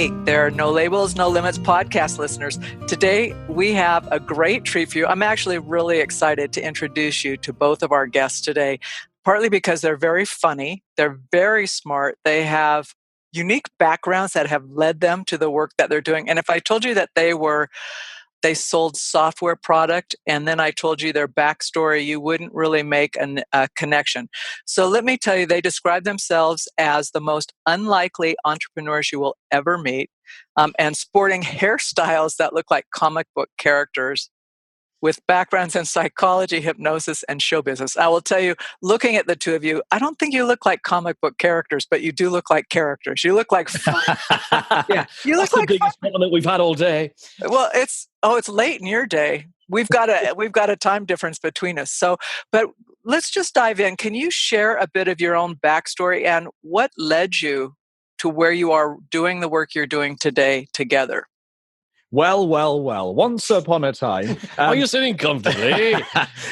Hey, there are No Labels, No Limits podcast listeners. Today, we have a great treat for you. I'm actually really excited to introduce you to both of our guests today, partly because they're very funny, they're very smart, they have unique backgrounds that have led them to the work that they're doing. And if I told you that they sold software product, and then I told you their backstory, you wouldn't really make a connection. So let me tell you, they describe themselves as the most unlikely entrepreneurs you will ever meet, and sporting hairstyles that look like comic book characters with backgrounds in psychology, hypnosis, and show business. I will tell you, looking at the two of you, I don't think you look like comic book characters, but you do look like characters. You look like fun. Yeah, you look That's like the biggest compliment we've had all day. well, it's late in your day. We've got a time difference between us. So, but let's just dive in. Can you share a bit of your own backstory and what led you to where you are doing the work you're doing today together? Well. Once upon a time. Are you sitting comfortably?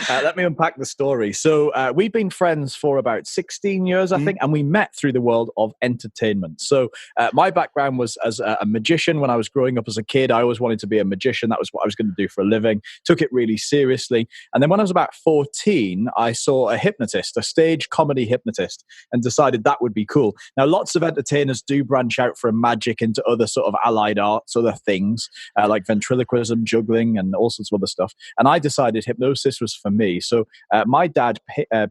Let me unpack the story. So we've been friends for about 16 years, I think, and we met through the world of entertainment. So my background was as a magician. When I was growing up as a kid, I always wanted to be a magician. That was what I was going to do for a living. Took it really seriously. And then when I was about 14, I saw a hypnotist, a stage comedy hypnotist, and decided that would be cool. Now, lots of entertainers do branch out from magic into other sort of allied arts, other things. Like ventriloquism, juggling, and all sorts of other stuff. And I decided hypnosis was for me. So my dad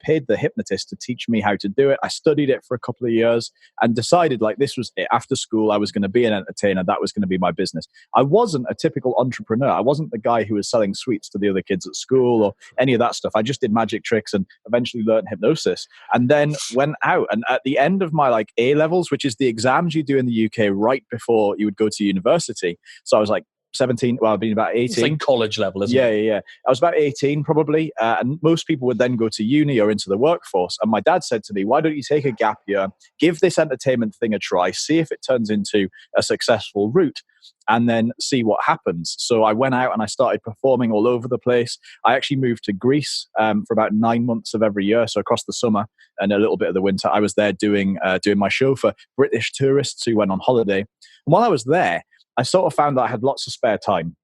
paid the hypnotist to teach me how to do it. I studied it for a couple of years and decided like this was it. After school, I was going to be an entertainer. That was going to be my business. I wasn't a typical entrepreneur. I wasn't the guy who was selling sweets to the other kids at school or any of that stuff. I just did magic tricks and eventually learned hypnosis and then went out. And at the end of my like A levels, which is the exams you do in the UK right before you would go to university. So I was like, 17, well, I've been about 18. It's like college level, isn't it? Yeah. I was about 18 probably. And most people would then go to uni or into the workforce. And my dad said to me, why don't you take a gap year, give this entertainment thing a try, see if it turns into a successful route, and then see what happens. So I went out and I started performing all over the place. I actually moved to Greece for about 9 months of every year. So across the summer and a little bit of the winter, I was there doing my show for British tourists who went on holiday. And while I was there, I sort of found that I had lots of spare time.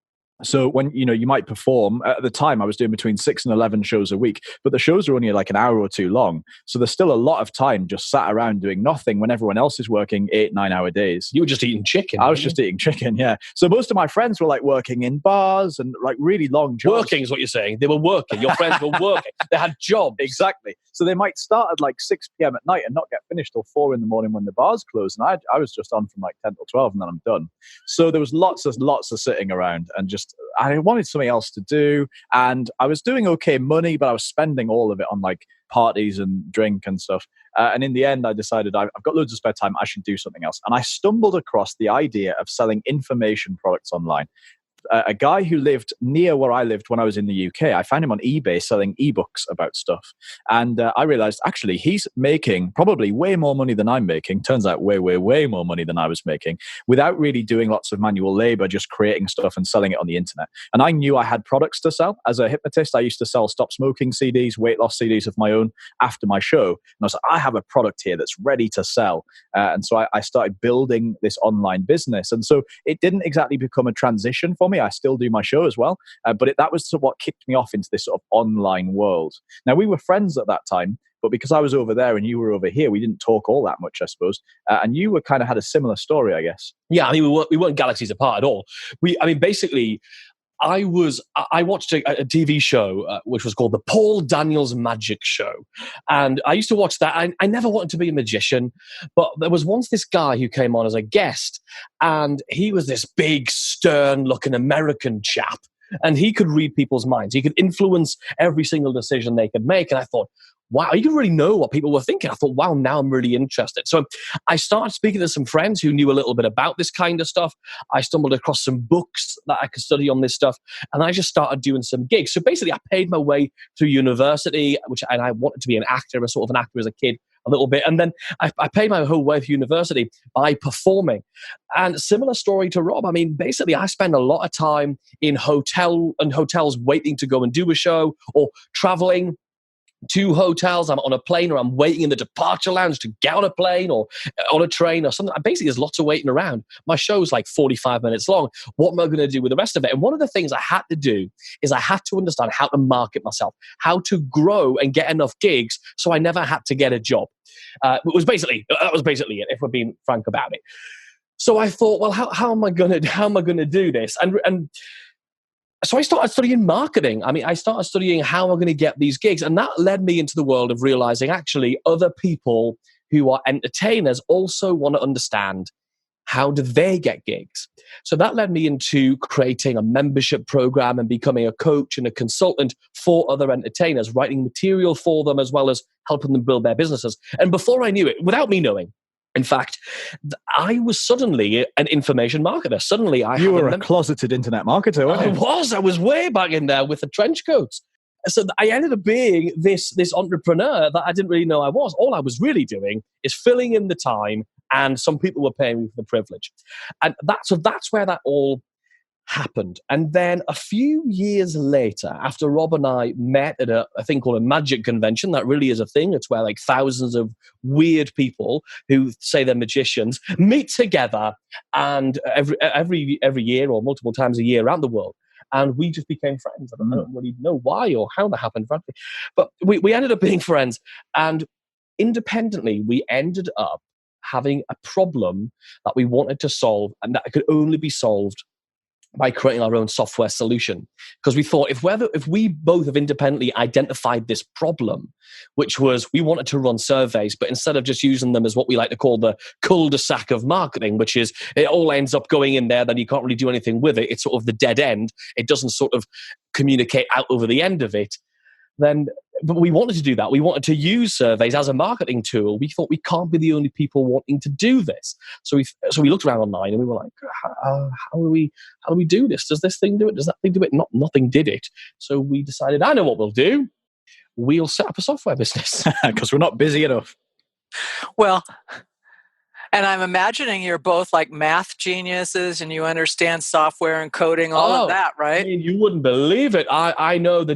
So when, you might perform, at the time I was doing between 6 and 11 shows a week, but the shows are only like an hour or two long. So there's still a lot of time just sat around doing nothing when everyone else is working 8-9 hour days. You were just eating chicken. I was just eating chicken, yeah. So most of my friends were like working in bars and like really long jobs. Working is what you're saying. They were working. Your friends were working. They had jobs. Exactly. So they might start at like 6 p.m. at night and not get finished till 4 in the morning when the bars close. And I was just on from like 10 till 12 and then I'm done. So there was lots of sitting around and just, I wanted something else to do. And I was doing okay money, but I was spending all of it on like parties and drink and stuff. And in the end, I decided I've got loads of spare time. I should do something else. And I stumbled across the idea of selling information products online. A guy who lived near where I lived when I was in the UK, I found him on eBay selling ebooks about stuff. And I realized actually he's making probably way more money than I'm making. Turns out way more money than I was making without really doing lots of manual labor, just creating stuff and selling it on the internet. And I knew I had products to sell. As a hypnotist, I used to sell stop smoking CDs, weight loss CDs of my own after my show. And I was like, I have a product here that's ready to sell. And so I started building this online business. And so it didn't exactly become a transition for me. I still do my show as well. But that was sort of what kicked me off into this sort of online world. Now, we were friends at that time, but because I was over there and you were over here, we didn't talk all that much, I suppose. And you were kind of had a similar story, I guess. Yeah, I mean, we weren't galaxies apart at all. Basically, I watched a TV show which was called The Paul Daniels Magic Show. And I used to watch that. I never wanted to be a magician, but there was once this guy who came on as a guest, and he was this big, stern-looking American chap. And he could read people's minds. He could influence every single decision they could make. And I thought, wow, you didn't really know what people were thinking. I thought, wow, now I'm really interested. So I started speaking to some friends who knew a little bit about this kind of stuff. I stumbled across some books that I could study on this stuff. And I just started doing some gigs. So basically, I paid my way through university, and I wanted to be an actor, a sort of an actor as a kid, a little bit. And then I paid my whole way through university by performing. And similar story to Rob. I mean, basically, I spend a lot of time in hotels waiting to go and do a show or traveling 2 hotels, I'm on a plane, or I'm waiting in the departure lounge to get on a plane or on a train or something. Basically, there's lots of waiting around. My show's like 45 minutes long. What am I going to do with the rest of it? And one of the things I had to do is I had to understand how to market myself, how to grow and get enough gigs so I never had to get a job. That was basically it, if we're being frank about it. So I thought, well, how am I going to do this? And so I started studying marketing. I mean, I started studying how I'm going to get these gigs. And that led me into the world of realizing actually other people who are entertainers also want to understand how do they get gigs. So that led me into creating a membership program and becoming a coach and a consultant for other entertainers, writing material for them as well as helping them build their businesses. And before I knew it, without me knowing, in fact, I was suddenly an information marketer. Suddenly, you were a closeted internet marketer, weren't you? I was way back in there with the trench coats. So I ended up being this entrepreneur that I didn't really know I was. All I was really doing is filling in the time, and some people were paying me for the privilege. And that's where that all happened. And then a few years later, after Rob and I met at a thing called a magic convention, that really is a thing. It's where like thousands of weird people who say they're magicians meet together, and every year or multiple times a year around the world. And we just became friends. I don't really know why or how that happened, frankly. But we ended up being friends. And independently, we ended up having a problem that we wanted to solve, and that could only be solved by creating our own software solution. Because we thought if we both have independently identified this problem, which was we wanted to run surveys, but instead of just using them as what we like to call the cul-de-sac of marketing, which is it all ends up going in there, then you can't really do anything with it. It's sort of the dead end. It doesn't sort of communicate out over the end of it. But we wanted to do that. We wanted to use surveys as a marketing tool. We thought we can't be the only people wanting to do this. So we looked around online and we were like, how do we do this? Does this thing do it? Does that thing do it? Nothing did it. So we decided, I know what we'll do. We'll set up a software business. Because we're not busy enough. Well, and I'm imagining you're both like math geniuses and you understand software and coding, all of that, right? I mean, you wouldn't believe it. I know the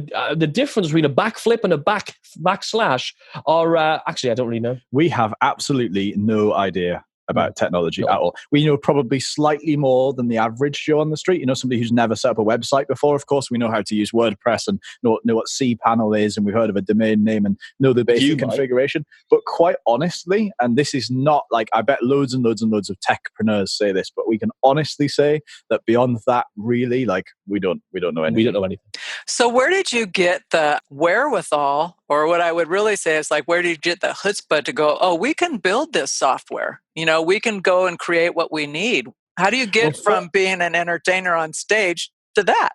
difference between a backflip and a backslash are actually, I don't really know. We have absolutely no idea about technology at all. We know probably slightly more than the average Joe on the street. You know, somebody who's never set up a website before. Of course, we know how to use WordPress and know what cPanel is, and we've heard of a domain name and know the basic configuration. But quite honestly, and this is not like, I bet loads and loads and loads of techpreneurs say this, but we can honestly say that beyond that, really, like we don't know anything. We don't know anything. So where did you get the wherewithal, or what I would really say is like, where did you get the chutzpah to go, oh, we can build this software? You know, we can go and create what we need. How do you get from being an entertainer on stage to that?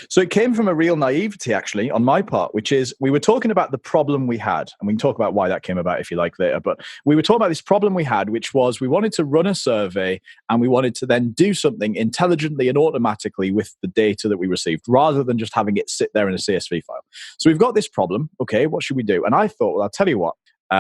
So it came from a real naivety, actually, on my part, which is we were talking about the problem we had, and we can talk about why that came about if you like later, but we were talking about this problem we had, which was we wanted to run a survey and we wanted to then do something intelligently and automatically with the data that we received, rather than just having it sit there in a CSV file. So we've got this problem. Okay, what should we do? And I thought, well, I'll tell you what.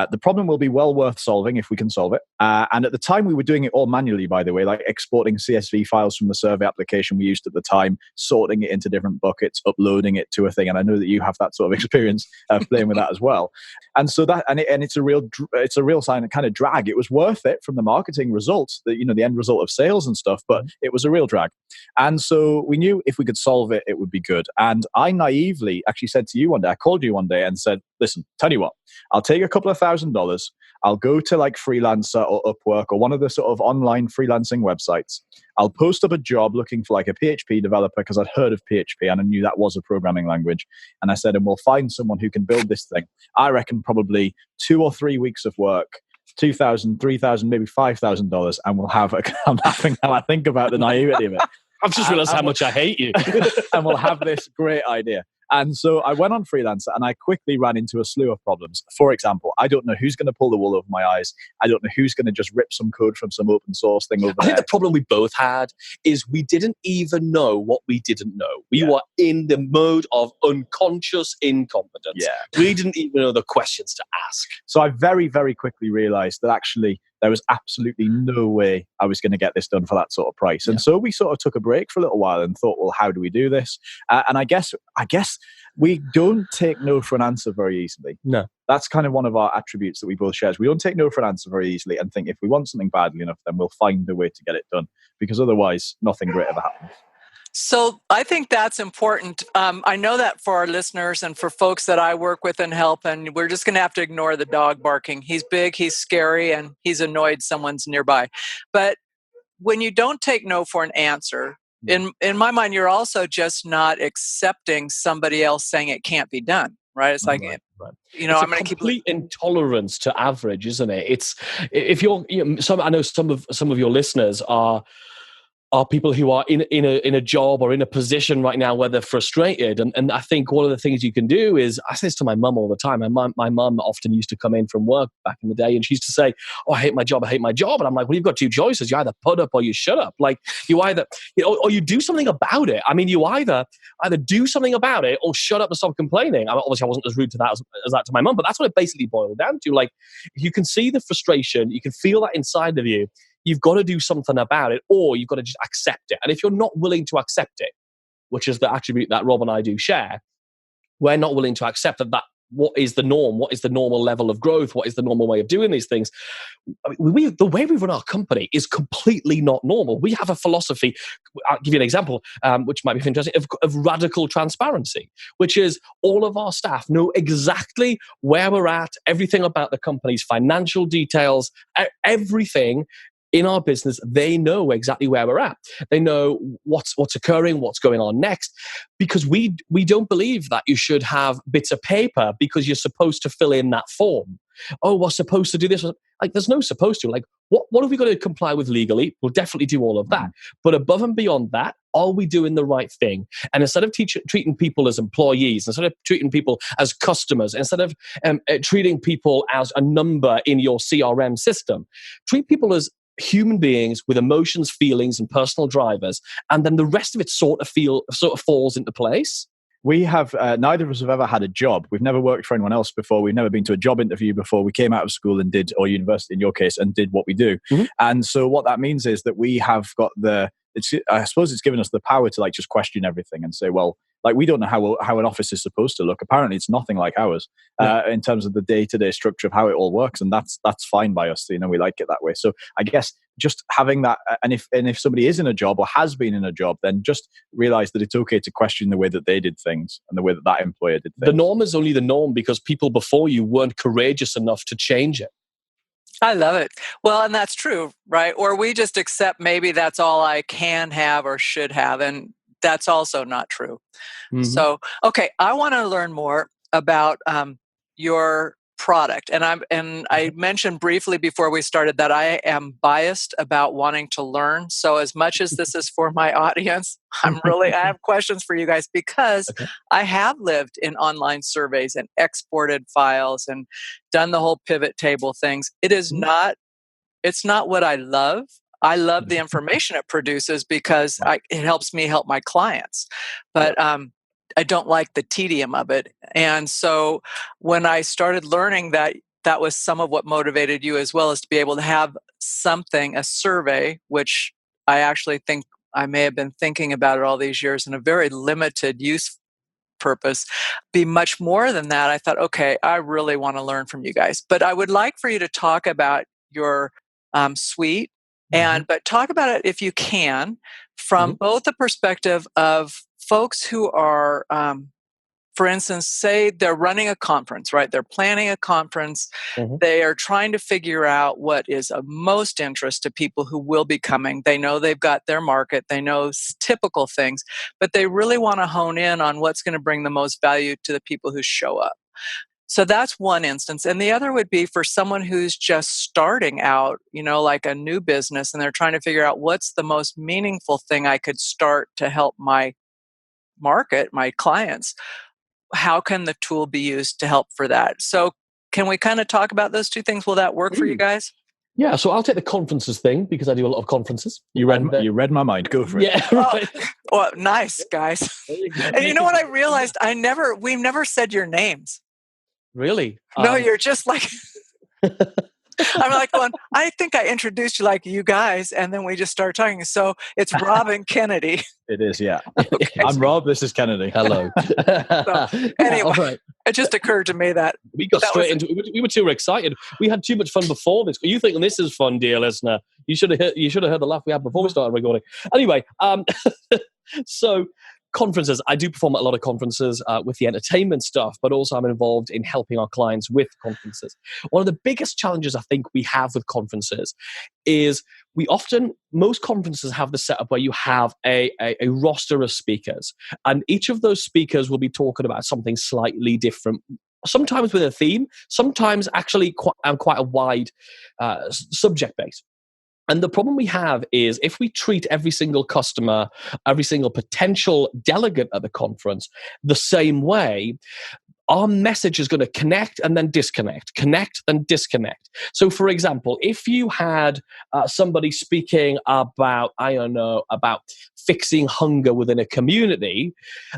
The problem will be well worth solving if we can solve it. And at the time, we were doing it all manually, by the way, like exporting CSV files from the survey application we used at the time, sorting it into different buckets, uploading it to a thing. And I know that you have that sort of experience playing with that as well. And so that, and it's a real sign of kind of drag. It was worth it from the marketing results, the end result of sales and stuff, but it was a real drag. And so we knew if we could solve it, it would be good. And I naively actually said to you one day, I called you one day and said, listen, tell you what, I'll take a couple of $1,000. I'll go to like Freelancer or Upwork or one of the sort of online freelancing websites. I'll post up a job looking for like a PHP developer because I'd heard of PHP and I knew that was a programming language. And I said, and we'll find someone who can build this thing. I reckon probably 2 or 3 weeks of work, $2,000, $3,000, maybe $5,000, and we'll have I'm laughing now I think about the naivety of it. I've just realized how much I hate you. And we'll have this great idea. And so I went on Freelancer and I quickly ran into a slew of problems. For example, I don't know who's going to pull the wool over my eyes. I don't know who's going to just rip some code from some open source thing over there. I think the problem we both had is we didn't even know what we didn't know. We were in the mode of unconscious incompetence. Yeah. We didn't even know the questions to ask. So I very, very quickly realized that actually there was absolutely no way I was going to get this done for that sort of price. And so we sort of took a break for a little while and thought, well, how do we do this? And I guess we don't take no for an answer very easily. No. That's kind of one of our attributes that we both share. We don't take no for an answer very easily and think if we want something badly enough, then we'll find a way to get it done, because otherwise nothing great ever happens. So I think that's important. I know that for our listeners and for folks that I work with and help, and we're just going to have to ignore the dog barking. He's big, he's scary, and he's annoyed someone's nearby. But when you don't take no for an answer, in my mind, you're also just not accepting somebody else saying it can't be done. Right? It's like, Right. I'm It's going to keep complete intolerance to average, isn't it? It's if you're I know some of your listeners are people who are in a job or in a position right now where they're frustrated. And I think one of the things you can do is, I say this to my mum all the time. My mum often used to come in from work back in the day, and she used to say, "Oh, I hate my job. And I'm like, well, you've got two choices. You either put up or you shut up. Like, you either, or you do something about it. I mean, you either do something about it or shut up and stop complaining. I mean, obviously I wasn't as rude to that as that to my mum, but that's what it basically boiled down to. Like, if you can see the frustration, you can feel that inside of you, you've got to do something about it, or you've got to just accept it. And if you're not willing to accept it, which is the attribute that Rob and I do share, we're not willing to accept that what is the norm, what is the normal level of growth, what is the normal way of doing these things. I mean, the way we run our company is completely not normal. We have a philosophy, I'll give you an example, which might be interesting, of radical transparency, which is all of our staff know exactly where we're at, everything about the company's financial details, everything in our business. They know exactly where we're at. They know what's occurring, what's going on next, because we don't believe that you should have bits of paper because you're supposed to fill in that form. Oh, we're supposed to do this. Like, there's no supposed to. Like, what have we got to comply with legally? We'll definitely do all of that. But above and beyond that, are we doing the right thing? And instead of treating people as employees, instead of treating people as customers, instead of treating people as a number in your CRM system, treat people as human beings with emotions, feelings, and personal drivers, and then the rest of it sort of falls into place. We have, neither of us have ever had a job. We've never worked for anyone else before. We've never been to a job interview before. We came out of school and or university in your case, and did what we do. Mm-hmm. And so what that means is that we have got I suppose it's given us the power to like just question everything and say, well, like, we don't know how an office is supposed to look. Apparently it's nothing like ours in terms of the day-to-day structure of how it all works. And that's fine by us. We like it that way. So I guess just having that, and if somebody is in a job or has been in a job, then just realize that it's okay to question the way that they did things and the way that employer did things. The norm is only the norm because people before you weren't courageous enough to change it. I love it. Well, and that's true, right? Or we just accept maybe that's all I can have or should have. And that's also not true. Mm-hmm. So, okay, I want to learn more about your product. And I mentioned briefly before we started that I am biased about wanting to learn. So as much as this is for my audience, I have questions for you guys, because I have lived in online surveys and exported files and done the whole pivot table things. It's not what I love. I love the information it produces because it helps me help my clients. But I don't like the tedium of it. And so when I started learning that was some of what motivated you as well, as to be able to have a survey, which I actually think I may have been thinking about it all these years in a very limited use purpose, be much more than that. I thought, okay, I really want to learn from you guys. But I would like for you to talk about your suite, but talk about it, if you can, from both the perspective of folks who are, for instance, say they're running a conference, right? They're planning a conference. Mm-hmm. They are trying to figure out what is of most interest to people who will be coming. They know they've got their market. They know typical things, but they really want to hone in on what's going to bring the most value to the people who show up. So that's one instance. And the other would be for someone who's just starting out, like a new business, and they're trying to figure out what's the most meaningful thing I could start to help my market, my clients. How can the tool be used to help for that? So can we kind of talk about those two things? Will that work for you guys? Yeah, so I'll take the conferences thing because I do a lot of conferences. You read my mind. Go for it. Yeah, right. Well, nice, guys. And you know what I realized? We've never said your names. Really? No, you're just like... I'm like going, I think I introduced you like you guys, and then we just started talking. So it's Rob and Kennedy. It is, yeah. Okay. I'm Rob, this is Kennedy. Hello. So, anyway, all right. it just occurred to me that We got that straight was- into it. We were too excited. We had too much fun before this. You think this is fun, dear listener? You should have heard the laugh we had before we started recording. Anyway, so conferences. I do perform at a lot of conferences with the entertainment stuff, but also I'm involved in helping our clients with conferences. One of the biggest challenges I think we have with conferences is most conferences have the setup where you have a roster of speakers, and each of those speakers will be talking about something slightly different. Sometimes with a theme, sometimes actually quite a wide subject base. And the problem we have is if we treat every single customer, every single potential delegate at the conference the same way, our message is going to connect and then disconnect, connect and disconnect. So, for example, if you had somebody speaking about, about fixing hunger within a community,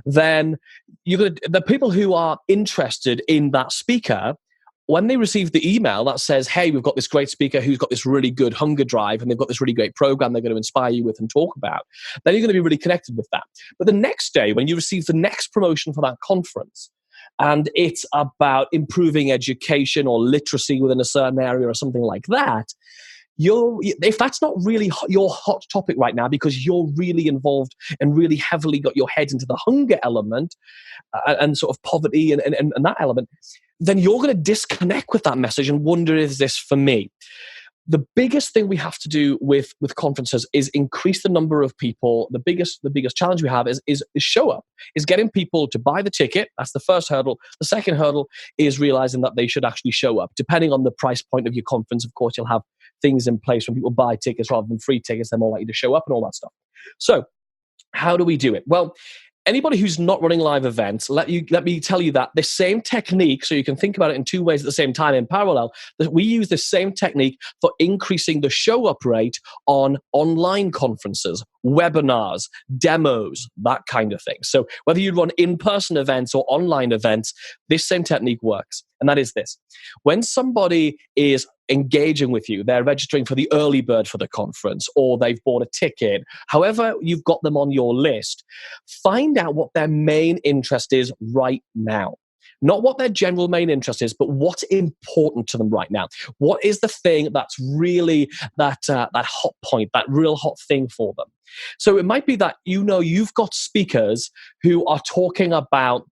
then the people who are interested in that speaker, when they receive the email that says, hey, we've got this great speaker who's got this really good hunger drive and they've got this really great program they're going to inspire you with and talk about, then you're going to be really connected with that. But the next day, when you receive the next promotion for that conference, and it's about improving education or literacy within a certain area or something like that, if that's not really your hot topic right now because you're really involved and really heavily got your head into the hunger element and sort of poverty and that element, then you're going to disconnect with that message and wonder, is this for me? The biggest thing we have to do with conferences is increase the number of people. The biggest challenge we have is show up, is getting people to buy the ticket. That's the first hurdle. The second hurdle is realizing that they should actually show up. Depending on the price point of your conference, of course, you'll have things in place when people buy tickets rather than free tickets. They're more likely to show up and all that stuff. So how do we do it? Well, anybody who's not running live events, let me tell you that the same technique, so you can think about it in two ways at the same time in parallel, that we use the same technique for increasing the show-up rate on online conferences, webinars, demos, that kind of thing. So whether you run in-person events or online events, this same technique works. And that is this. When somebody is engaging with you, they're registering for the early bird for the conference, or they've bought a ticket, however you've got them on your list, find out what their main interest is right now. Not what their general main interest is, but what's important to them right now. What is the thing that's really that hot point, that real hot thing for them? So it might be that you've got speakers who are talking about,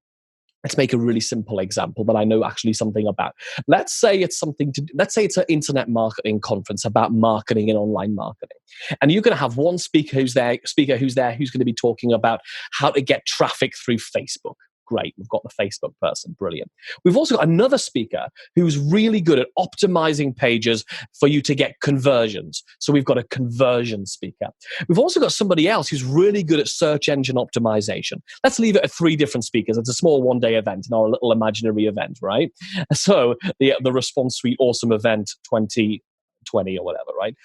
let's make a really simple example that I know actually something about. Let's say it's an internet marketing conference about marketing and online marketing. And you're going to have one speaker who's there who's going to be talking about how to get traffic through Facebook. Great, we've got the Facebook person, brilliant. We've also got another speaker who's really good at optimizing pages for you to get conversions. So we've got a conversion speaker. We've also got somebody else who's really good at search engine optimization. Let's leave it at 3 different speakers. It's a small one-day event in our little imaginary event, right? So the Response Suite Awesome Event 2020 or whatever, right?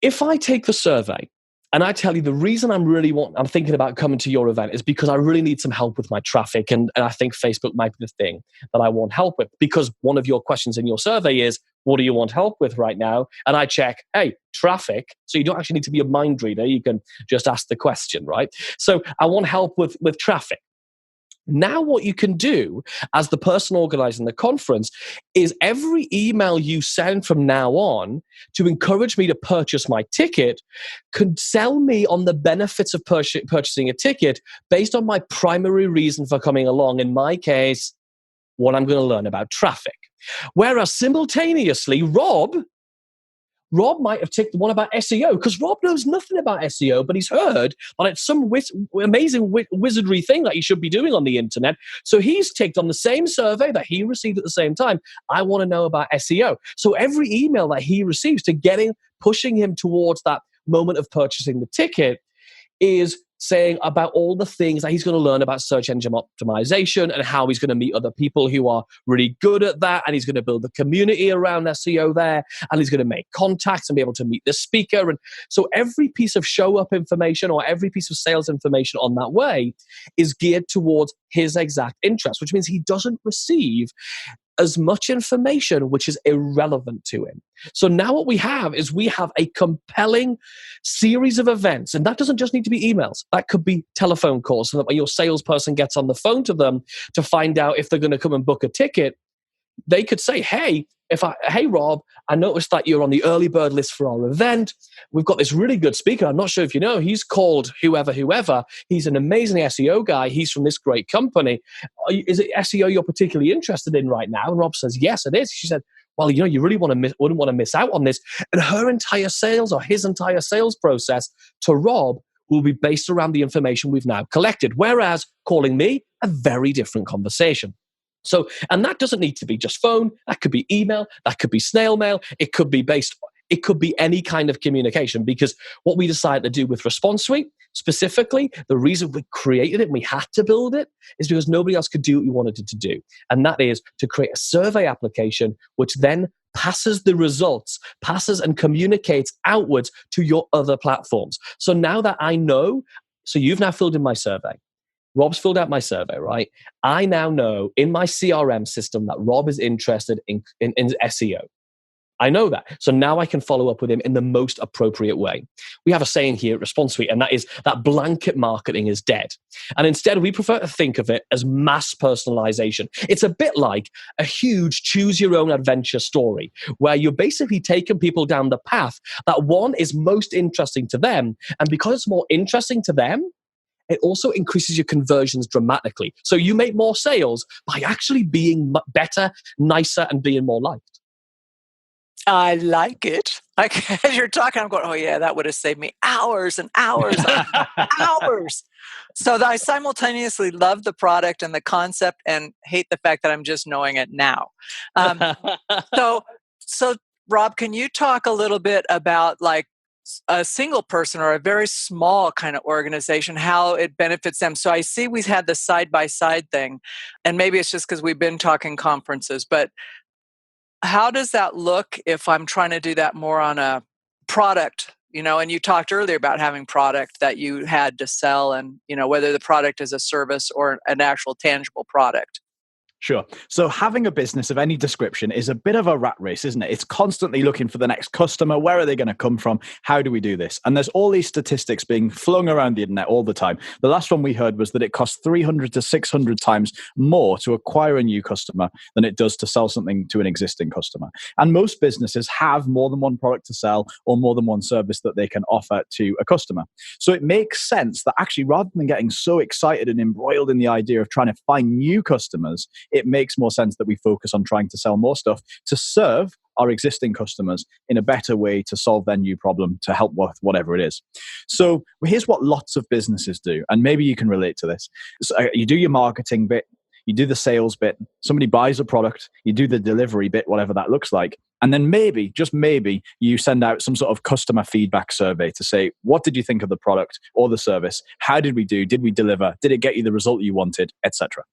If I take the survey, and I tell you, the reason I'm thinking about coming to your event is because I really need some help with my traffic. And I think Facebook might be the thing that I want help with, because one of your questions in your survey is, what do you want help with right now? And I check, hey, traffic. So you don't actually need to be a mind reader. You can just ask the question, right? So I want help with traffic. Now what you can do as the person organizing the conference is every email you send from now on to encourage me to purchase my ticket could sell me on the benefits of purchasing a ticket based on my primary reason for coming along. In my case, what I'm going to learn about traffic. Whereas simultaneously, Rob might have ticked the one about SEO, because Rob knows nothing about SEO, but he's heard that it's some amazing wizardry thing that you should be doing on the internet. So he's ticked on the same survey that he received at the same time, I want to know about SEO. So every email that he receives pushing him towards that moment of purchasing the ticket is saying about all the things that he's going to learn about search engine optimization and how he's going to meet other people who are really good at that. And he's going to build a community around SEO there. And he's going to make contacts and be able to meet the speaker. And so every piece of show up information or every piece of sales information on that way is geared towards his exact interest, which means he doesn't receive as much information which is irrelevant to him. So now what we have is we have a compelling series of events, and that doesn't just need to be emails. That could be telephone calls, so that when your salesperson gets on the phone to them to find out if they're going to come and book a ticket, they could say, hey Rob, I noticed that you're on the early bird list for our event. We've got this really good speaker. I'm not sure if you know, he's called whoever. He's an amazing SEO guy. He's from this great company. Is it SEO you're particularly interested in right now? And Rob says, yes, it is. She said, well, you really wouldn't want to miss out on this. And her entire sales or his entire sales process to Rob will be based around the information we've now collected. Whereas calling me, a very different conversation. So, and that doesn't need to be just phone. That could be email. That could be snail mail. It could be any kind of communication, because what we decided to do with Response Suite, specifically, the reason we created it and we had to build it is because nobody else could do what we wanted it to do. And that is to create a survey application, which then passes the results, passes and communicates outwards to your other platforms. So now that I know, so you've now filled in my survey. Rob's filled out my survey, right? I now know in my CRM system that Rob is interested in SEO. I know that. So now I can follow up with him in the most appropriate way. We have a saying here at Response Suite, and that is that blanket marketing is dead. And instead, we prefer to think of it as mass personalization. It's a bit like a huge choose-your-own-adventure story, where you're basically taking people down the path that one is most interesting to them. And because it's more interesting to them, it also increases your conversions dramatically. So you make more sales by actually being better, nicer, and being more liked. I like it. Like, as you're talking, I'm going, oh yeah, that would have saved me hours and hours and hours. So I simultaneously love the product and the concept and hate the fact that I'm just knowing it now. So Rob, can you talk a little bit about like a single person or a very small kind of organization, how it benefits them? So I see we've had the side-by-side thing, and maybe it's just because we've been talking conferences, but how does that look if I'm trying to do that more on a product, and you talked earlier about having product that you had to sell and, whether the product is a service or an actual tangible product? Sure. So having a business of any description is a bit of a rat race, isn't it? It's constantly looking for the next customer. Where are they going to come from? How do we do this? And there's all these statistics being flung around the internet all the time. The last one we heard was that it costs 300 to 600 times more to acquire a new customer than it does to sell something to an existing customer. And most businesses have more than one product to sell or more than one service that they can offer to a customer. So it makes sense that actually, rather than getting so excited and embroiled in the idea of trying to find new customers, it makes more sense that we focus on trying to sell more stuff to serve our existing customers in a better way to solve their new problem, to help with whatever it is. So here's what lots of businesses do, and maybe you can relate to this. So you do your marketing bit, you do the sales bit, somebody buys a product, you do the delivery bit, whatever that looks like. And then maybe, just maybe, you send out some sort of customer feedback survey to say, what did you think of the product or the service? How did we do? Did we deliver? Did it get you the result you wanted, etc.?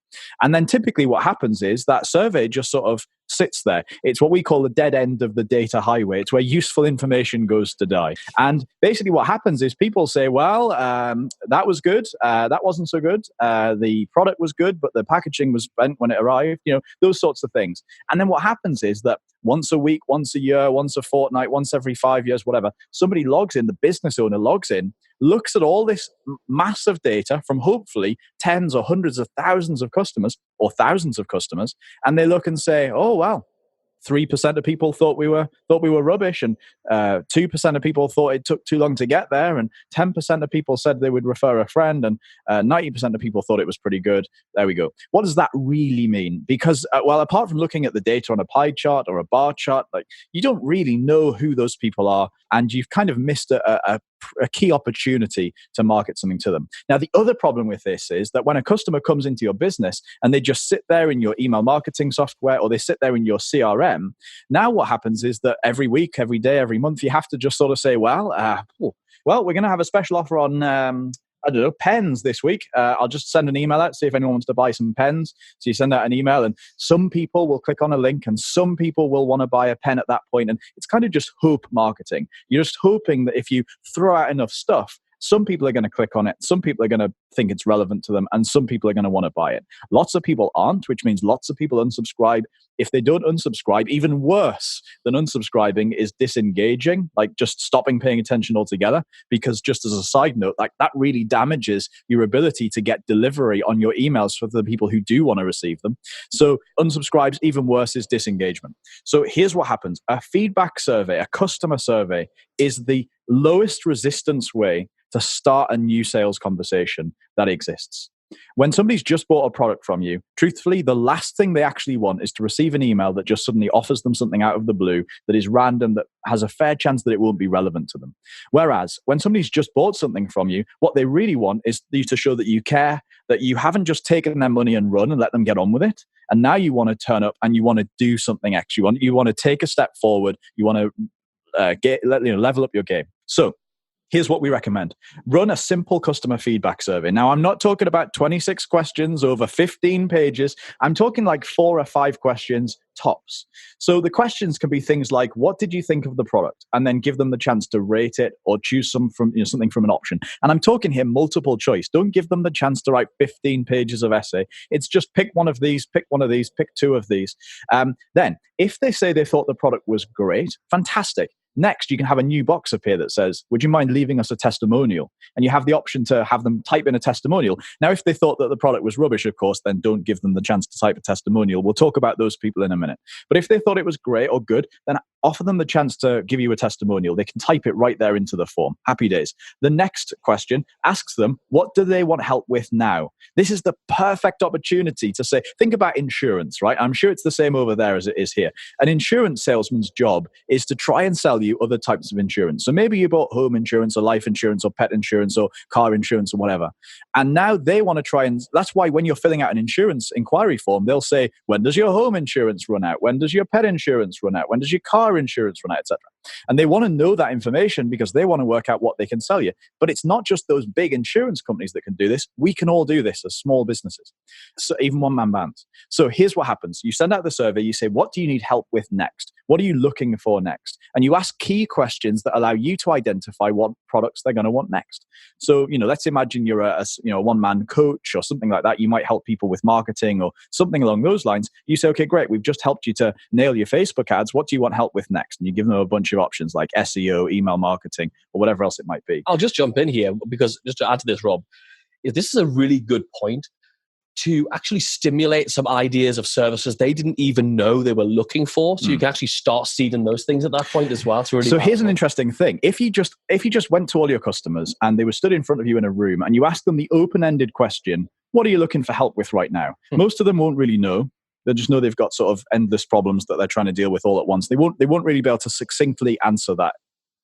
And then typically what happens is that survey just sort of sits there. It's what we call the dead end of the data highway. It's where useful information goes to die. And basically what happens is people say, well, that was good. That wasn't so good. The product was good, but the packaging was bent when it arrived, those sorts of things. And then what happens is that once a week, once a year, once a fortnight, once every 5 years, whatever, somebody logs in, the business owner logs in, looks at all this massive data from hopefully tens or hundreds of thousands of customers or thousands of customers, and they look and say, oh, wow, 3% of people thought we were rubbish, and 2% of people thought it took too long to get there, and 10% of people said they would refer a friend, and 90% of people thought it was pretty good. There we go. What does that really mean? Because, apart from looking at the data on a pie chart or a bar chart, you don't really know who those people are, and you've kind of missed a key opportunity to market something to them. Now, the other problem with this is that when a customer comes into your business and they just sit there in your email marketing software or they sit there in your CRM, now what happens is that every week, every day, every month, you have to just sort of say, well, we're going to have a special offer on pens this week. I'll just send an email out, see if anyone wants to buy some pens. So you send out an email and some people will click on a link and some people will want to buy a pen at that point. And it's kind of just hope marketing. You're just hoping that if you throw out enough stuff, Some people are going to click on it. Some people are going to think it's relevant to them, and some people are going to want to buy it. Lots of people aren't, which means lots of people unsubscribe. If they don't unsubscribe, even worse than unsubscribing is disengaging, like just stopping paying attention altogether. Because just as a side note, like that really damages your ability to get delivery on your emails for the people who do want to receive them. So unsubscribes, even worse is disengagement. So here's what happens. A feedback survey, a customer survey, is the lowest resistance way to start a new sales conversation that exists. When somebody's just bought a product from you, truthfully, the last thing they actually want is to receive an email that just suddenly offers them something out of the blue that is random, that has a fair chance that it won't be relevant to them. Whereas when somebody's just bought something from you, what they really want is you to show that you care, that you haven't just taken their money and run and let them get on with it. And now you want to turn up and you want to do something extra. You want to take a step forward. You want to level up your game. So here's what we recommend. Run a simple customer feedback survey. Now, I'm not talking about 26 questions over 15 pages. I'm talking like 4 or 5 questions tops. So the questions can be things like, what did you think of the product? And then give them the chance to rate it or choose something from an option. And I'm talking here multiple choice. Don't give them the chance to write 15 pages of essay. It's just pick one of these, pick 2 of these. Then, if they say they thought the product was great, fantastic. Next, you can have a new box appear that says, would you mind leaving us a testimonial? And you have the option to have them type in a testimonial. Now, if they thought that the product was rubbish, of course, then don't give them the chance to type a testimonial. We'll talk about those people in a minute. But if they thought it was great or good, then offer them the chance to give you a testimonial. They can type it right there into the form. Happy days. The next question asks them, what do they want help with now? This is the perfect opportunity to say, think about insurance, right? I'm sure it's the same over there as it is here. An insurance salesman's job is to try and sell you other types of insurance. So maybe you bought home insurance or life insurance or pet insurance or car insurance or whatever. And now they want to try and, that's why when you're filling out an insurance inquiry form, they'll say, when does your home insurance run out? When does your pet insurance run out? When does your car insurance run out, etc.? And they want to know that information because they want to work out what they can sell you. But it's not just those big insurance companies that can do this. We can all do this as small businesses, so even one-man bands. So here's what happens. You send out the survey. You say, what do you need help with next? What are you looking for next? And you ask key questions that allow you to identify what products they're going to want next. So, let's imagine you're a one-man coach or something like that. You might help people with marketing or something along those lines. You say, okay, great. We've just helped you to nail your Facebook ads. What do you want help with next? And you give them a bunch of options like SEO, email marketing, or whatever else it might be. I'll just jump in here because just to add to this, Rob, this is a really good point to actually stimulate some ideas of services they didn't even know they were looking for. So you can actually start seeding those things at that point as well. Really so here's an interesting thing. If you just went to all your customers and they were stood in front of you in a room and you asked them the open-ended question, what are you looking for help with right now? Most of them won't really know. They'll just know they've got sort of endless problems that they're trying to deal with all at once. They won't really be able to succinctly answer that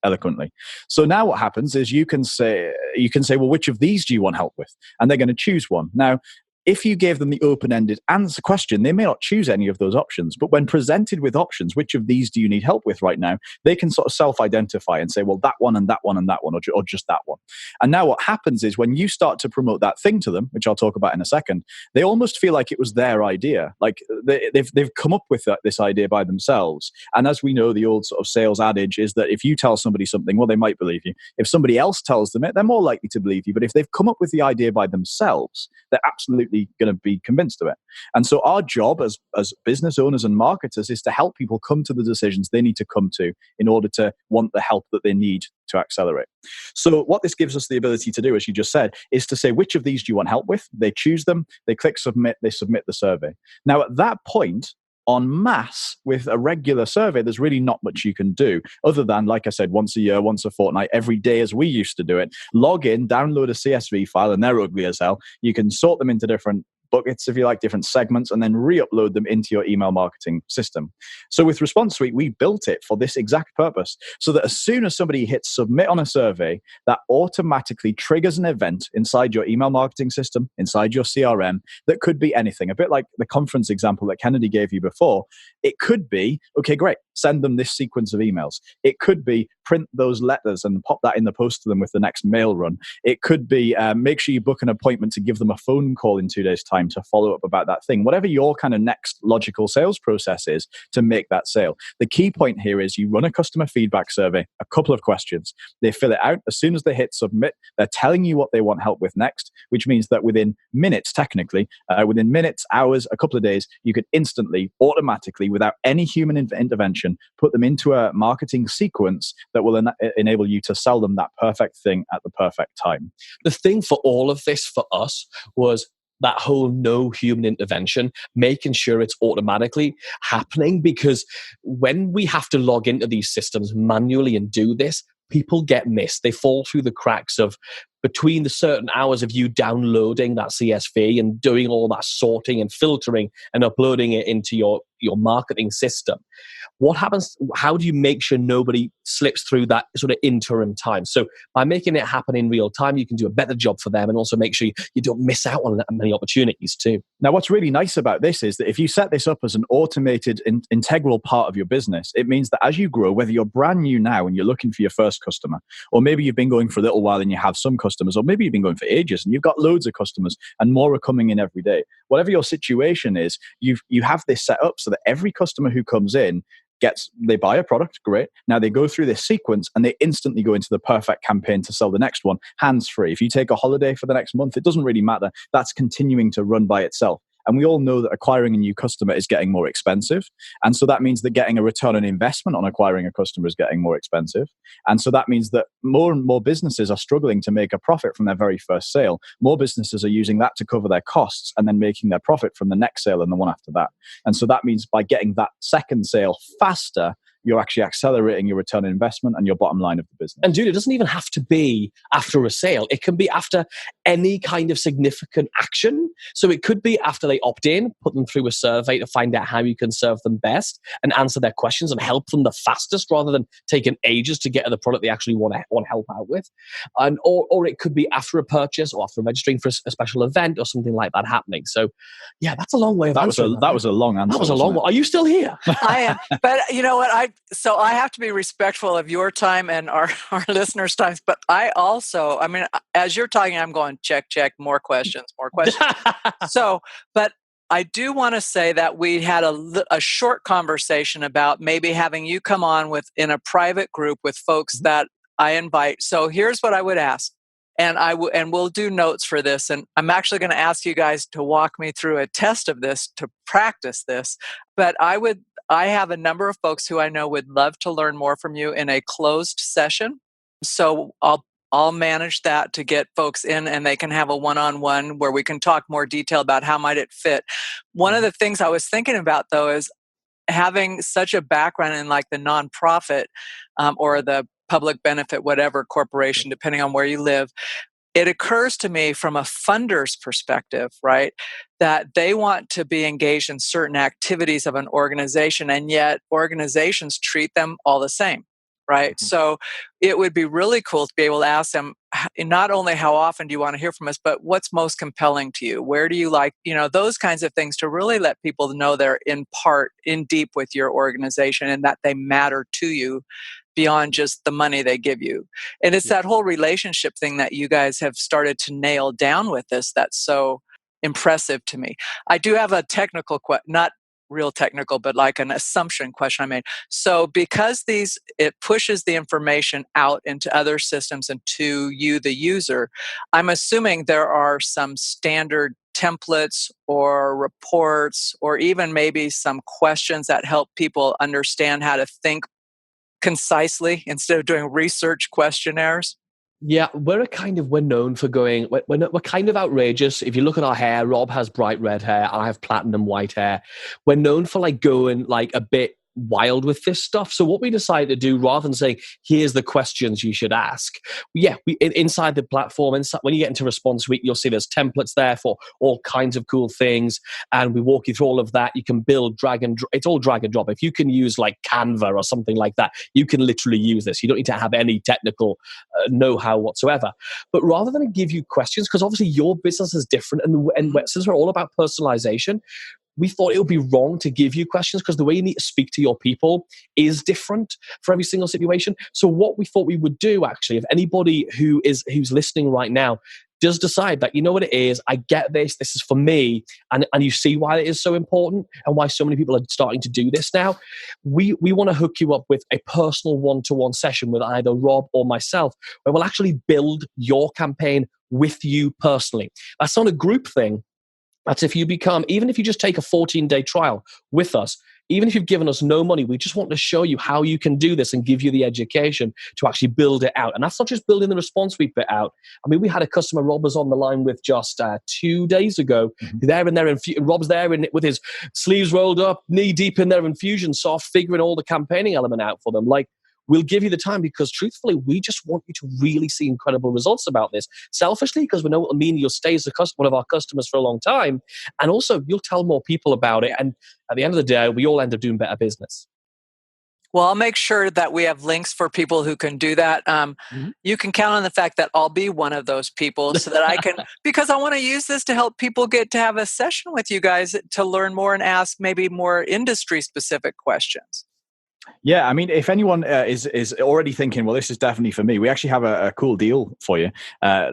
eloquently. So now what happens is you can say, well, which of these do you want help with? And they're going to choose one. Now, if you gave them the open-ended answer question, they may not choose any of those options. But when presented with options, which of these do you need help with right now? They can sort of self-identify and say, well, that one and that one and that one, or just that one. And now what happens is when you start to promote that thing to them, which I'll talk about in a second, they almost feel like it was their idea. Like they've come up with this idea by themselves. And as we know, the old sort of sales adage is that if you tell somebody something, well, they might believe you. If somebody else tells them it, they're more likely to believe you. But if they've come up with the idea by themselves, they're absolutely going to be convinced of it. And so our job as business owners and marketers is to help people come to the decisions they need to come to in order to want the help that they need to accelerate. So what this gives us the ability to do, as you just said, is to say, which of these do you want help with? They choose them, they click submit, they submit the survey. Now at that point, en masse with a regular survey, there's really not much you can do other than, like I said, once a year, once a fortnight, every day as we used to do it. Log in, download a CSV file, and they're ugly as hell. You can sort them into different buckets, if you like, different segments, and then re-upload them into your email marketing system. So with Response Suite, we built it for this exact purpose, so that as soon as somebody hits submit on a survey, that automatically triggers an event inside your email marketing system, inside your CRM, that could be anything. A bit like the conference example that Kennedy gave you before. It could be, okay, great, send them this sequence of emails. It could be print those letters and pop that in the post to them with the next mail run. It could be make sure you book an appointment to give them a phone call in 2 days' time to follow up about that thing. Whatever your kind of next logical sales process is to make that sale. The key point here is you run a customer feedback survey, a couple of questions. They fill it out. As soon as they hit submit, they're telling you what they want help with next, which means that within minutes, technically, within minutes, hours, a couple of days, you could instantly, automatically, without any human intervention, put them into a marketing sequence that will enable you to sell them that perfect thing at the perfect time. The thing for all of this for us was that whole no human intervention, making sure it's automatically happening, because when we have to log into these systems manually and do this, people get missed. They fall through the cracks of between the certain hours of you downloading that CSV and doing all that sorting and filtering and uploading it into your marketing system. What happens? How do you make sure nobody slips through that sort of interim time? So by making it happen in real time, you can do a better job for them and also make sure you don't miss out on many opportunities too. Now, what's really nice about this is that if you set this up as an automated, integral part of your business, it means that as you grow, whether you're brand new now and you're looking for your first customer, or maybe you've been going for a little while and you have some customers, or maybe you've been going for ages and you've got loads of customers and more are coming in every day. Whatever your situation is, you have this set up so that every customer who comes in they buy a product, great. Now they go through this sequence and they instantly go into the perfect campaign to sell the next one, hands-free. If you take a holiday for the next month, it doesn't really matter. That's continuing to run by itself. And we all know that acquiring a new customer is getting more expensive. And so that means that getting a return on investment on acquiring a customer is getting more expensive. And so that means that more and more businesses are struggling to make a profit from their very first sale. More businesses are using that to cover their costs and then making their profit from the next sale and the one after that. And so that means by getting that second sale faster, you're actually accelerating your return on investment and your bottom line of the business. And dude, it doesn't even have to be after a sale. It can be after any kind of significant action. So it could be after they opt in, put them through a survey to find out how you can serve them best and answer their questions and help them the fastest rather than taking ages to get to the product they actually want help out with. And or it could be after a purchase or after registering for a special event or something like that happening. So yeah, that's a long way of answering. That was a long answer. That was a long one. Are you still here? I am. But you know what? I have to be respectful of your time and our listeners' times. But I mean, as you're talking, I'm going, check, more questions. But I do want to say that we had a short conversation about maybe having you come on in a private group with folks that I invite. So here's what I would ask. And we'll do notes for this. And I'm actually going to ask you guys to walk me through a test of this to practice this. But I have a number of folks who I know would love to learn more from you in a closed session. So I'll manage that to get folks in and they can have a one-on-one where we can talk more detail about how might it fit. One of the things I was thinking about though is having such a background in like the nonprofit or the public benefit, whatever corporation, depending on where you live, it occurs to me from a funder's perspective, right, that they want to be engaged in certain activities of an organization, and yet organizations treat them all the same, right? Mm-hmm. So it would be really cool to be able to ask them not only how often do you want to hear from us, but what's most compelling to you? Where do you like, those kinds of things to really let people know they're in deep with your organization and that they matter to you beyond just the money they give you. And it's that whole relationship thing that you guys have started to nail down with this that's so impressive to me. I do have a technical not real technical, but like an assumption question I made. So because it pushes the information out into other systems and to you, the user, I'm assuming there are some standard templates or reports or even maybe some questions that help people understand how to think concisely instead of doing research questionnaires. Yeah, we're known for going, we're kind of outrageous. If you look at our hair, Rob has bright red hair, I have platinum white hair. We're known for going a bit wild with this stuff. So what we decided to do, rather than saying, here's the questions you should ask, inside the platform, when you get into Response Suite, you'll see there's templates there for all kinds of cool things. And we walk you through all of that. You can build it's all drag and drop. If you can use Canva or something like that, you can literally use this. You don't need to have any technical know-how whatsoever. But rather than give you questions, because obviously your business is different, and since we're all about personalization, we thought it would be wrong to give you questions because the way you need to speak to your people is different for every single situation. So what we thought we would do, actually, if anybody who's listening right now does decide that, you know what it is, I get this is for me, and you see why it is so important and why so many people are starting to do this now, we want to hook you up with a personal one-to-one session with either Rob or myself, where we'll actually build your campaign with you personally. That's not a group thing. That's if you become, even if you just take a 14-day trial with us, even if you've given us no money, we just want to show you how you can do this and give you the education to actually build it out. And that's not just building the response suite bit out. I mean, we had a customer Rob was on the line with just 2 days ago. Rob's there with his sleeves rolled up, knee deep in their Infusionsoft, figuring all the campaigning element out for them. Like, we'll give you the time because, truthfully, we just want you to really see incredible results about this. Selfishly, because we know it'll mean you'll stay as one of our customers for a long time. And also, you'll tell more people about it. And at the end of the day, we all end up doing better business. Well, I'll make sure that we have links for people who can do that. You can count on the fact that I'll be one of those people so that I can, because I want to use this to help people get to have a session with you guys to learn more and ask maybe more industry-specific questions. Yeah, I mean, if anyone is already thinking, well, this is definitely for me, we actually have a cool deal for you,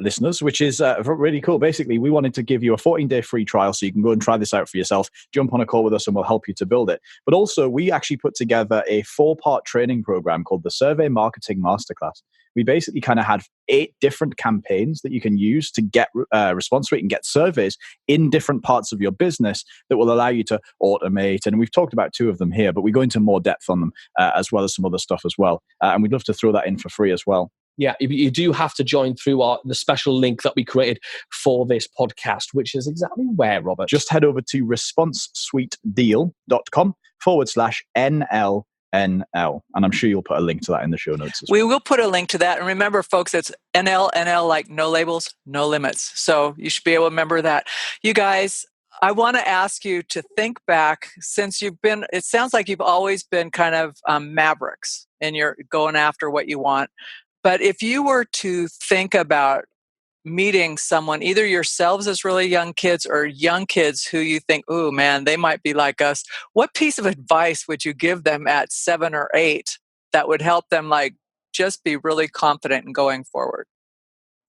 listeners, which is really cool. Basically, we wanted to give you a 14-day free trial so you can go and try this out for yourself, jump on a call with us and we'll help you to build it. But also, we actually put together a 4-part training program called the Survey Marketing Masterclass. We basically kind of had 8 different campaigns that you can use to get response rate and get surveys in different parts of your business that will allow you to automate. And we've talked about 2 of them here, but we go into more depth on them as well as some other stuff as well. And we'd love to throw that in for free as well. Yeah, you do have to join through the special link that we created for this podcast, which is exactly where, Robert? Just head over to responsesuitedeal.com/NL. And I'm sure you'll put a link to that in the show notes as well. We will put a link to that. And remember, folks, it's NL, like no labels, no limits. So you should be able to remember that. You guys, I want to ask you to think back, since it sounds like you've always been kind of mavericks and you're going after what you want. But if you were to think about meeting someone, either yourselves as really young kids or young kids who you think, oh man, they might be like us, what piece of advice would you give them at 7 or 8 that would help them just be really confident in going forward?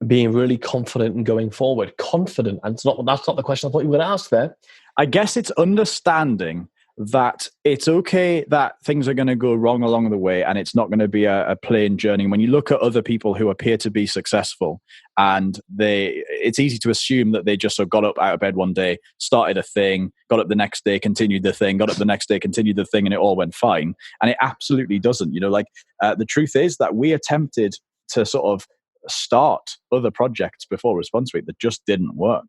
Being really confident in going forward. Confident. And that's not the question I thought you were going to ask there. I guess it's understanding that it's okay that things are going to go wrong along the way and it's not going to be a plain journey. When you look at other people who appear to be successful and it's easy to assume that they just sort of got up out of bed one day, started a thing, got up the next day, continued the thing, got up the next day, continued the thing, and it all went fine. And it absolutely doesn't. The truth is that we attempted to sort of start other projects before Response Suite that just didn't work.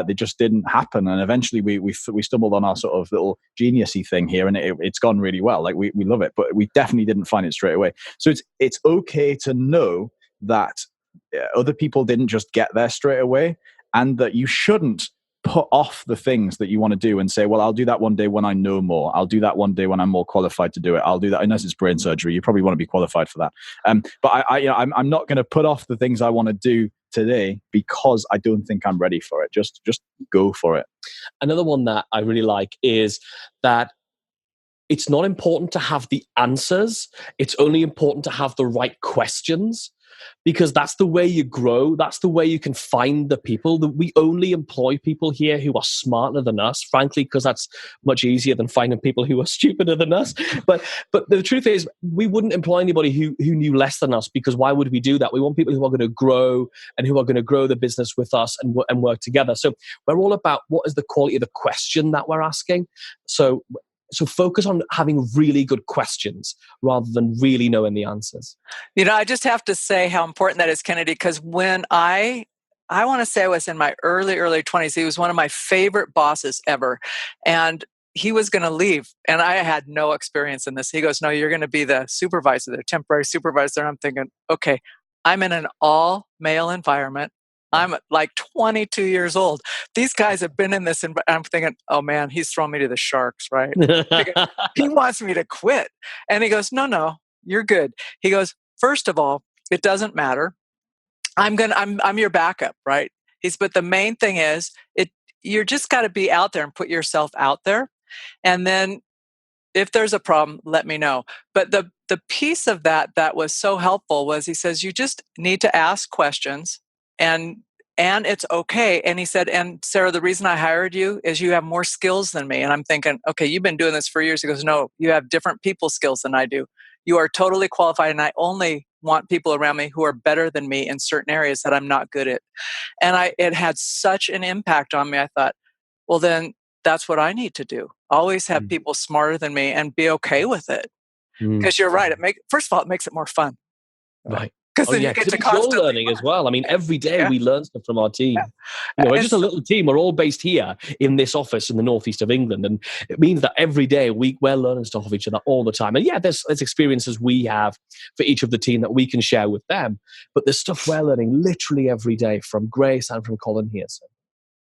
They just didn't happen, and eventually we stumbled on our sort of little genius-y thing here, and it's gone really well. We love it, but we definitely didn't find it straight away. So it's okay to know that other people didn't just get there straight away, and that you shouldn't put off the things that you want to do and say, well, I'll do that one day when I know more. I'll do that one day when I'm more qualified to do it. I'll do that unless it's brain surgery. You probably want to be qualified for that. But I'm not going to put off the things I want to do today because I don't think I'm ready for it. Just go for it. Another one that I really like is that it's not important to have the answers. It's only important to have the right questions, because that's the way you grow. That's the way you can find the people. We only employ people here who are smarter than us, frankly, because that's much easier than finding people who are stupider than us. But the truth is, we wouldn't employ anybody who knew less than us, because why would we do that? We want people who are going to grow and who are going to grow the business with us and work together. So we're all about what is the quality of the question that we're asking. So focus on having really good questions rather than really knowing the answers. I just have to say how important that is, Kennedy, because when I want to say I was in my early 20s, he was one of my favorite bosses ever. And he was going to leave. And I had no experience in this. He goes, no, you're going to be the supervisor, the temporary supervisor. And I'm thinking, okay, I'm in an all-male environment. I'm like 22 years old. These guys have been in this, and I'm thinking, oh man, he's throwing me to the sharks, right? He wants me to quit. And he goes, no, you're good. He goes, first of all, it doesn't matter. I'm your backup, right? But the main thing is, you're just got to be out there and put yourself out there. And then if there's a problem, let me know. But the piece of that was so helpful was he says, you just need to ask questions and it's okay. And he said, and Sarah, the reason I hired you is you have more skills than me. And I'm thinking, okay, you've been doing this for years. He goes, no, you have different people skills than I do. You are totally qualified. And I only want people around me who are better than me in certain areas that I'm not good at. And it had such an impact on me. I thought, well, then that's what I need to do. Always have people smarter than me and be okay with it. Because you're right. First of all, it makes it more fun. Right. Because then you get to constantly learning as well. I mean, every day we learn stuff from our team. We're just a little team. We're all based here in this office in the northeast of England. And it means that every day we're learning stuff of each other all the time. And there's experiences we have for each of the team that we can share with them. But there's stuff we're learning literally every day from Grace and from Colin here. So.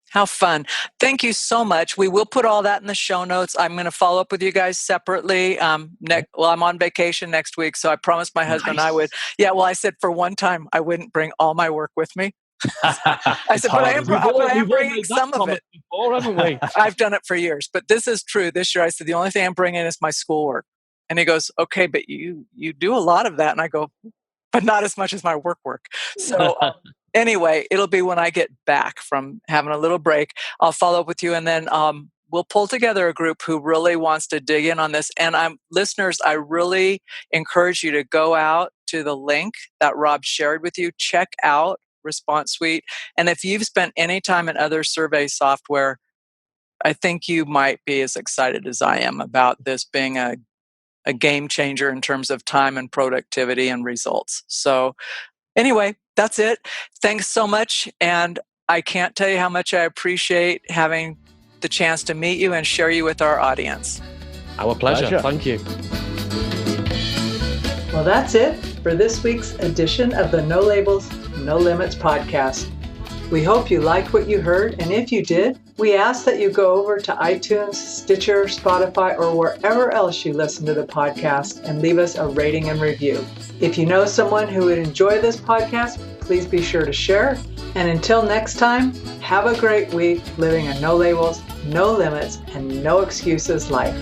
How fun. Thank you so much. We will put all that in the show notes. I'm going to follow up with you guys separately. I'm on vacation next week, so I promised my husband I would. Yeah, well, I said for one time I wouldn't bring all my work with me. I said, but I am bringing some of it. Before, haven't we? I've done it for years, but this is true. This year I said, the only thing I'm bringing is my schoolwork. And he goes, okay, but you do a lot of that. And I go, but not as much as my work. So anyway, it'll be when I get back from having a little break. I'll follow up with you, and then we'll pull together a group who really wants to dig in on this. And listeners, I really encourage you to go out to the link that Rob shared with you. Check out Response Suite. And if you've spent any time in other survey software, I think you might be as excited as I am about this being a game changer in terms of time and productivity and results. So anyway, that's it. Thanks so much. And I can't tell you how much I appreciate having the chance to meet you and share you with our audience. Our pleasure. Thank you. Well, that's it for this week's edition of the No Labels, No Limits podcast. We hope you liked what you heard. And if you did, we ask that you go over to iTunes, Stitcher, Spotify, or wherever else you listen to the podcast and leave us a rating and review. If you know someone who would enjoy this podcast, please be sure to share. And until next time, have a great week living a no labels, no limits, and no excuses life.